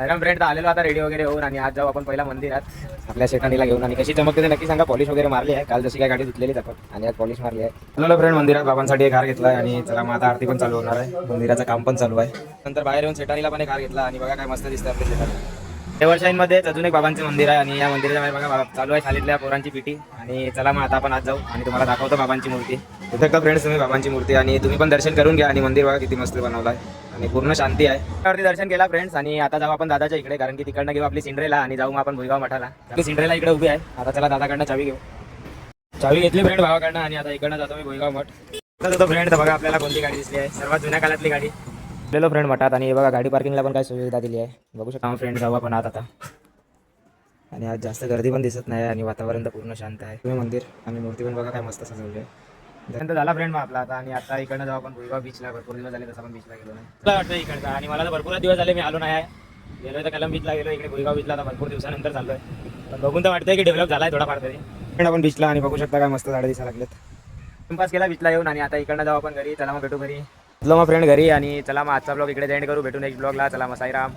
Friend आलेलो आता ready वगैरे होऊन आणि आज जाऊ आपण पहिला मंदिरात आपल्या शेटाणीला घेऊन. आणि कशी चमकते ते नक्की सांगा. पॉलिश वगैरे मारली आहे, काल जशी काय गाडी धुतलेलीच आपण आणि आज पॉलिश मारली आहे. चलो फ्रेंड मंदिरात बाबांसाठी एक हार घेतला आणि चला मग आता आरती पण चालू होणार आहे. मंदिराचं काम पण चालू आहे. नंतर बाहेर येऊन शेटाणीला पण एक हार घेतला आणि बघा काय मस्त दिसतं आपल्या शेटाणी. देवळशाहीमध्ये अजून एक बाबांचं मंदिर आहे आणि या मंदिराच्या बाहेर बघा चालू आहे शाळेतल्या पोरांची पिटी. आणि चला मग आता आपण आज जाऊ आणि तुम्हाला दाखवतो बाबांची मूर्ती. इथे का फ्रेंड्स तुम्ही बाबांची मूर्ती आणि तुम्ही पण दर्शन करून घ्या. आणि मंदिर बघा किती मस्त बनवलं आहे आणि पूर्ण शांती आहे. त्यावरती दर्शन केला फ्रेंड्स आणि आता जाऊ आपण दादाच्या इकडे, कारण की तिकडनं घेऊ आपली सिंड्रेला आणि जाऊ मग आपण भुईगाव मठाला. आपली सिंड्रेला इकडे उभी आहे. आता चला दादाकडनं चावी घेऊ. चावी घेतली फ्रेंड भावाकडनं आणि आता इकडनं जातो मी भुईगाव मठ. तर फ्रेंड बघा आपल्याला कोणती गाडी दिसली आहे, सर्वात जुन्या काळातली गाडी. गेलो फ्रेंड मठात आणि बघा गाडी पार्किंगला पण काय सुविधा दिली आहे बघू शकता फ्रेंड. जाऊ आपण आता आणि आज जास्त गर्दी पण दिसत नाही आणि वातावरण तर पूर्ण शांत आहे. तुम्ही मंदिर आणि मूर्ती पण बघा काय मस्त सजवली आहे. त्यानंतर झाला फ्रेंड मग आपला आता आणि आता इकडनं जाऊ आपण भुईगाव बीचला. भरपूर दिवस झाले तसं पण बीचला गेलो नाही. मला वाटतं इकडचा आणि मला तर भरपूर दिवस झाले मी आलो नाही आहे. गेलो तर कलम बीचला गेलो, इकडे भुईगाव बीचला आता भरपूर दिवसानंतर चाललो आहे. पण बघून तर वाटतंय की डेव्हलप झाला आहे थोडाफार तरी. फ्रेंड आपण बीचला आणि बघू शकता काय मस्त झाडं दिसायला लागलेत. टाइमपास केला बीचला येऊन आणि आता इकडनं जाऊ आपण घरी. चला मग भेटू घरी. चलो मग फ्रेंड घरी आणि चला मग आजचा ब्लॉग इकडे एंड करू. भेटू नेक्स्ट ब्लॉगला. चला मग साईराम.